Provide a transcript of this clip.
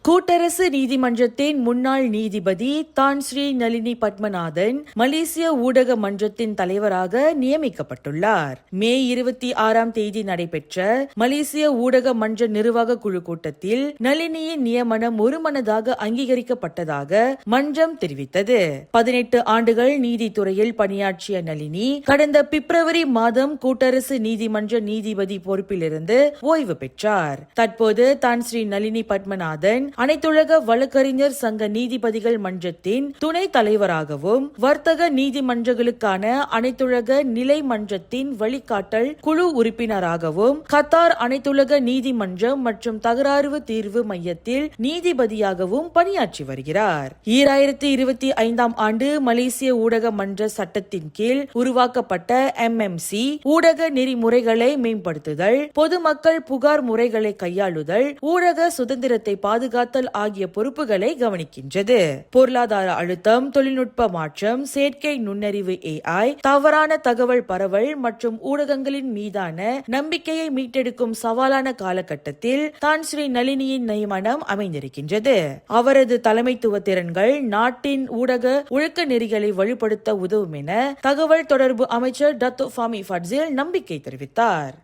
கூட்டரசு நீதிமன்றத்தின் முன்னாள் நீதிபதி தான் ஸ்ரீ நளினி பத்மநாதன் மலேசிய ஊடக மன்றத்தின் தலைவராக நியமிக்கப்பட்டுள்ளார். மே 26 நடைபெற்ற மலேசிய ஊடக மன்ற நிர்வாக குழு கூட்டத்தில் நளினியின் நியமனம் ஒருமனதாக அங்கீகரிக்கப்பட்டதாக மன்றம் தெரிவித்தது. 18 ஆண்டுகள் நீதித்துறையில் பணியாற்றிய நளினி கடந்த பிப்ரவரி மாதம் கூட்டரசு நீதிமன்ற நீதிபதி பொறுப்பிலிருந்து ஓய்வு பெற்றார். தற்போது தான் ஸ்ரீ நளினி பத்மநாதன் அனைத்துலக வழக்கறிஞர் சங்க நீதிபதிகள் மன்றத்தின் துணை தலைவராகவும் வர்த்தக நீதிமன்றங்களுக்கான அனைத்துலக நிலை மன்றத்தின் வழிகாட்டல் குழு உறுப்பினராகவும் கத்தார் அனைத்துலக நீதிமன்றம் மற்றும் தகராறு தீர்வு மையத்தில் நீதிபதியாகவும் பணியாற்றி வருகிறார். 2025 ஆண்டு மலேசிய ஊடக மன்ற சட்டத்தின் கீழ் உருவாக்கப்பட்ட MMC ஊடக நெறிமுறைகளை மேம்படுத்துதல், பொதுமக்கள் புகார் முறைகளை கையாளுதல், ஊடக சுதந்திரத்தை பாதுகாத்தல் ஆகிய பொறுப்புகளை கவனிக்கின்றது. பொருளாதார அழுத்தம், தொழில்நுட்ப மாற்றம், செயற்கை நுண்ணறிவு AI, தவறான தகவல் பரவல் மற்றும் ஊடகங்களின் மீதான நம்பிக்கையை மீட்டெடுக்கும் சவாலான காலகட்டத்தில் தான் ஸ்ரீ நளினியின் நியமனம் அமைந்திருக்கின்றது. அவரது தலைமைத்துவ திறன்கள் நாட்டின் ஊடக ஒழுக்க நெறிகளை வலுப்படுத்த உதவும் என தகவல் தொடர்பு அமைச்சர் டத்தோ ஃபாமி ஃபட்சில் நம்பிக்கை தெரிவித்தார்.